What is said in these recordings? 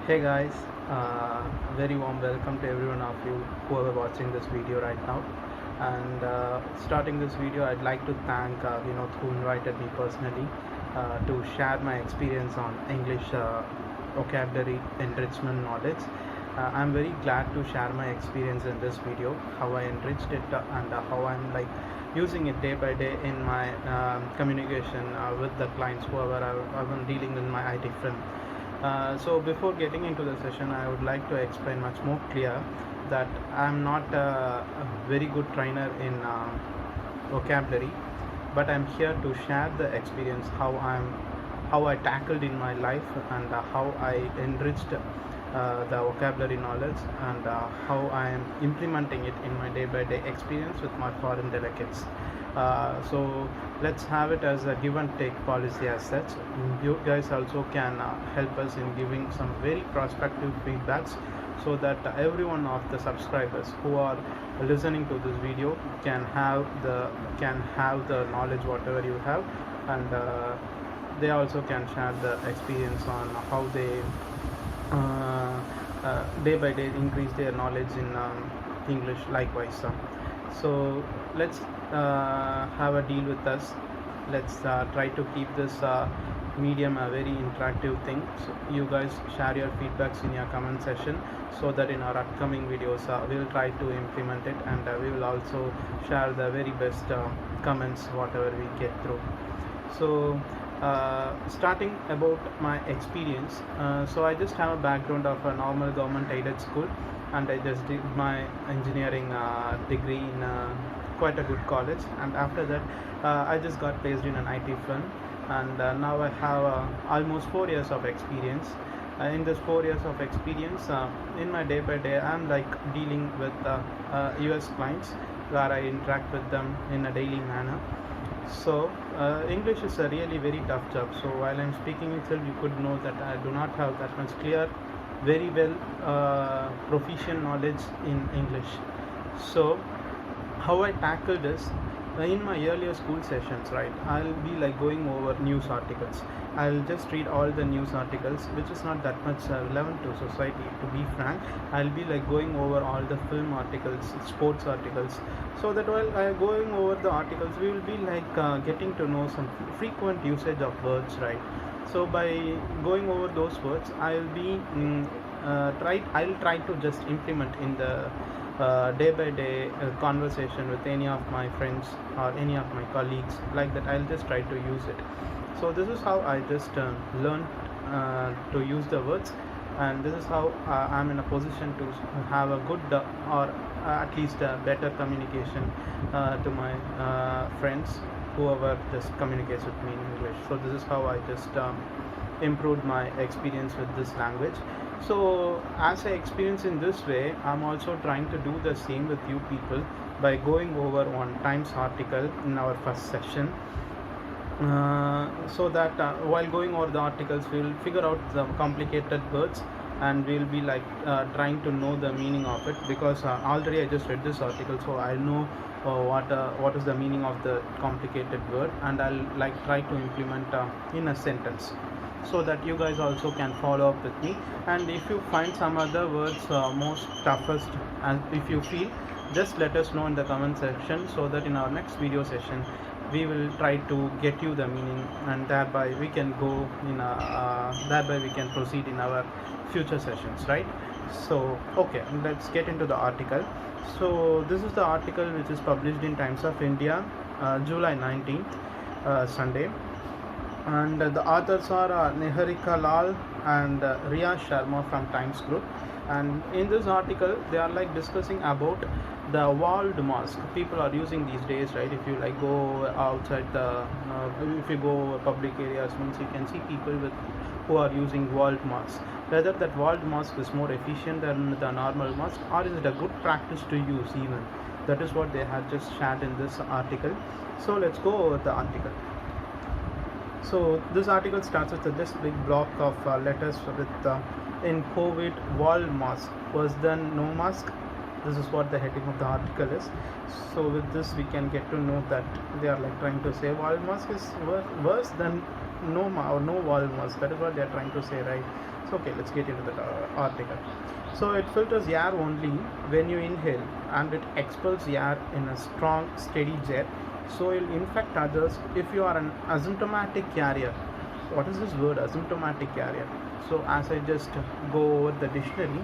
Hey guys, very warm welcome to everyone of you who are watching this video right now. And starting this video, I'd like to thank Vinod who invited me personally to share my experience on English vocabulary enrichment knowledge. I'm very glad to share my experience in this video, how I enriched it and how I'm like using it day by day in my communication with the clients whoever I'm dealing with my IT firm. So before getting into the session, I would like to explain much more clear that I'm not a very good trainer in vocabulary, but I'm here to share the experience how I tackled in my life and how I enriched the vocabulary knowledge and how I am implementing it in my day-by-day experience with my foreign delegates. So let's have it as a give and take policy as such. You guys also can help us in giving some very prospective feedbacks so that every one of the subscribers who are listening to this video can have the knowledge whatever you have, and they also can share the experience on how they day by day increase their knowledge in English likewise. So let's have a deal with us. Let's try to keep this medium a very interactive thing. So you guys share your feedbacks in your comment section so that in our upcoming videos we will try to implement it, and we will also share the very best comments whatever we get through. So starting about my experience, so I just have a background of a normal government aided school, and I just did my engineering degree in quite a good college, and after that I just got placed in an IT firm, and now I have almost 4 years of experience. In this 4 years of experience, in my day by day I'm like dealing with US clients where I interact with them in a daily manner. So English is a really very tough job. So while I'm speaking itself, you could know that I do not have that much clear, very well proficient knowledge in English. So how I tackle this in my earlier school sessions, right? I'll be like going over news articles. I'll just read all the news articles, which is not that much relevant to society. To be frank, I'll be like going over all the film articles, sports articles, so that while going over the articles, we will be like getting to know some frequent usage of words, right? So by going over those words, I'll try to just implement in the day by day conversation with any of my friends or any of my colleagues, like that I'll just try to use it. So this is how I just learned to use the words, and this is how I'm in a position to have a good or at least a better communication to my friends whoever just communicates with me in English. So this is how I just improved my experience with this language. So as I experience in this way, I'm also trying to do the same with you people by going over one Times article in our first session, so that while going over the articles we will figure out the complicated words, and we'll be like trying to know the meaning of it, because already I just read this article, so I know what is the meaning of the complicated word, and I'll like try to implement in a sentence, so that you guys also can follow up with me. And if you find some other words most toughest, and if you feel, just let us know in the comment section, so that in our next video session we will try to get you the meaning, and thereby we can go in thereby we can proceed in our future sessions, right? So okay, let's get into the article. So this is the article which is published in Times of India, July 19th, Sunday, and the authors are Niharika Lal and Riya Sharma from Times Group. And in this article they are like discussing about the walled mask people are using these days, right? If you like go outside if you go public areas, means you can see people who are using walled masks. Whether that walled mask is more efficient than the normal mask, or is it a good practice to use even, that is what they have just shared in this article. So let's go over the article. So this article starts with this big block of letters with in COVID, wall mask worse than no mask. This is what the heading of the article is. So with this we can get to know that they are like trying to say wall mask is worse than no wall mask. That is what they are trying to say, right? So okay, let's get into the article. So it filters air only when you inhale, and it expels air in a strong steady jet, so you'll infect others if you are an asymptomatic carrier. What is this word asymptomatic carrier? So as I just go over the dictionary,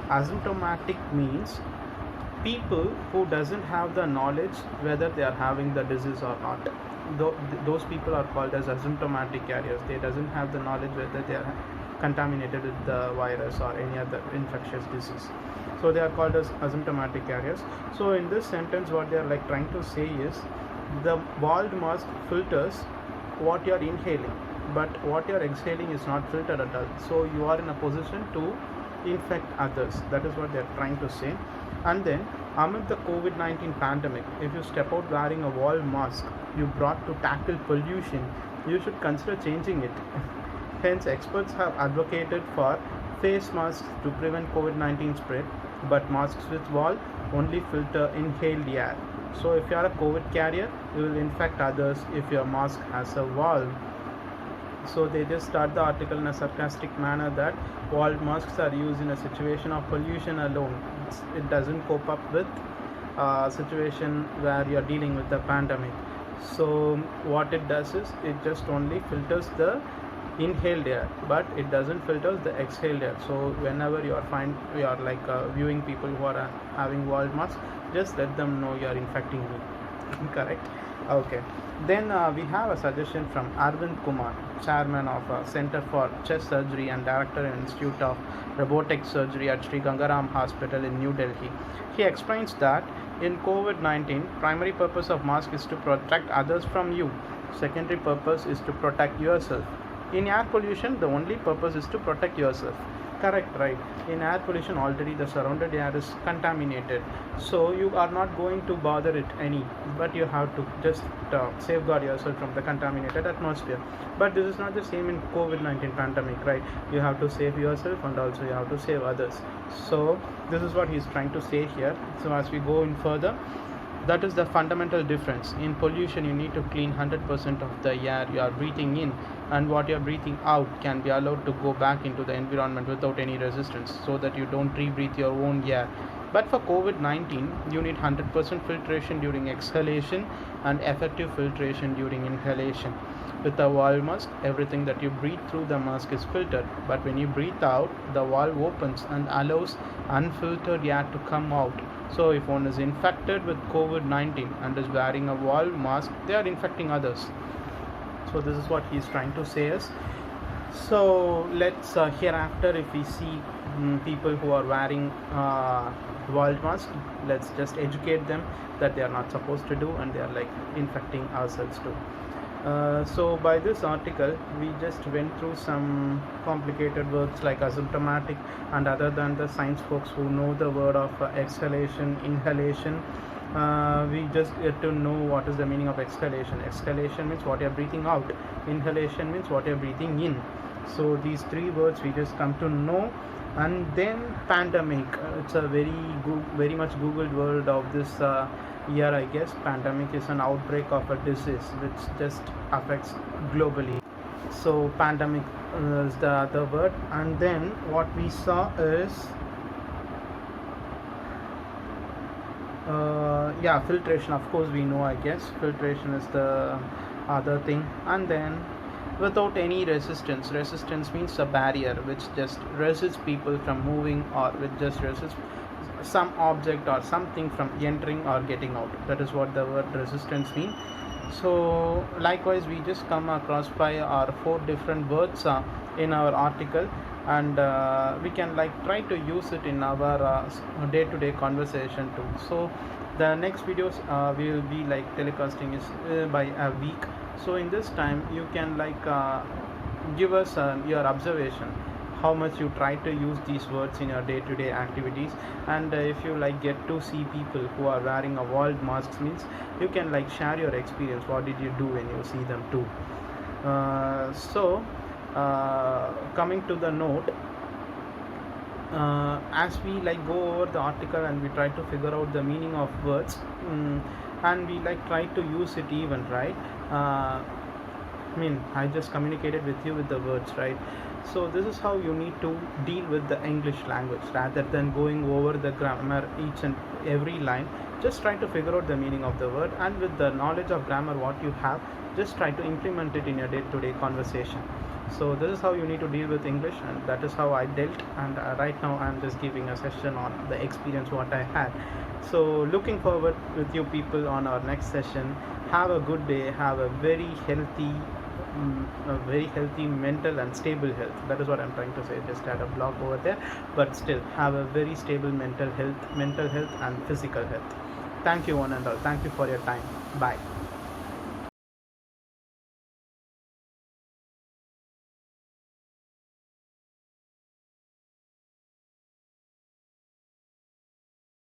asymptomatic means people who doesn't have the knowledge whether they are having the disease or not. Those people are called as asymptomatic carriers. They doesn't have the knowledge whether they are contaminated with the virus or any other infectious disease, so they are called as asymptomatic carriers. So in this sentence what they are like trying to say is the bald mask filters what you are inhaling, but what you are exhaling is not filtered at all, so you are in a position to infect others. That is what they are trying to say. And then amid the COVID-19 pandemic, if you step out wearing a wall mask you brought to tackle pollution, you should consider changing it. Hence, experts have advocated for face masks to prevent COVID-19 spread, but masks with valve only filter inhaled air. So, if you are a COVID carrier, you will infect others if your mask has a valve. So, they just start the article in a sarcastic manner that valve masks are used in a situation of pollution alone. It doesn't cope up with a situation where you are dealing with the pandemic. So, what it does is it just only filters the inhaled air, but it doesn't filter the exhaled air. So whenever you are like viewing people who are having valve masks, just let them know you are infecting me. Correct. Okay, then we have a suggestion from Arvind Kumar, chairman of Center for Chest Surgery and director in Institute of Robotic Surgery at Sri Gangaram Hospital in New Delhi. He explains that in COVID-19, primary purpose of mask is to protect others from you. Secondary purpose is to protect yourself. In air pollution, the only purpose is to protect yourself. Correct, right? In air pollution, already the surrounded air is contaminated, so you are not going to bother it any, but you have to just safeguard yourself from the contaminated atmosphere. But this is not the same in COVID-19 pandemic, right? You have to save yourself and also you have to save others. So this is what he is trying to say here. So as we go in further, that is the fundamental difference. In pollution, you need to clean 100% of the air you are breathing in, and what you are breathing out can be allowed to go back into the environment without any resistance, so that you don't rebreathe your own air. But for COVID-19, you need 100% filtration during exhalation and effective filtration during inhalation. With a valve mask, everything that you breathe through the mask is filtered, but when you breathe out, the valve opens and allows unfiltered air to come out. So if one is infected with COVID-19 and is wearing a valve mask, they are infecting others. So this is what he is trying to say is. So let's hereafter, if we see people who are wearing valve mask, let's just educate them that they are not supposed to do, and they are like infecting ourselves too. So by this article we just went through some complicated words like asymptomatic, and other than the science folks who know the word of exhalation, inhalation, we just get to know what is the meaning of exhalation. Exhalation means what you are breathing out, inhalation means what you are breathing in. So these three words we just come to know. And then pandemic, it's a very much googled word of this year, I guess. Pandemic is an outbreak of a disease which just affects globally. So pandemic is the other word. And then what we saw is filtration. Of course we know, I guess filtration is the other thing. And then without any resistance means a barrier which just resists people from moving, or which just resists some object or something from entering or getting out. That is what the word resistance means. So likewise we just come across 5 or 4 different words in our article, and we can like try to use it in our day-to-day conversation too. So the next videos we will be like telecasting is by a week. So in this time you can like give us your observation, how much you try to use these words in your day-to-day activities. And if you like get to see people who are wearing a valve masks, means you can like share your experience, what did you do when you see them too. Coming to the note, as we like go over the article and we try to figure out the meaning of words, and we like try to use it even, right? I just communicated with you with the words, right? So this is how you need to deal with the English language rather than going over the grammar each and every line. Just try to figure out the meaning of the word, and with the knowledge of grammar what you have, just try to implement it in your day-to-day conversation. So this is how you need to deal with English, and that is how I dealt. And right now I'm just giving a session on the experience what I had. So looking forward with you people on our next session. Have a good day. Have a very healthy mental and stable health. That is what I'm trying to say. Just add a block over there, but still have a very stable mental health and physical health. Thank you one and all. Thank you for your time. Bye.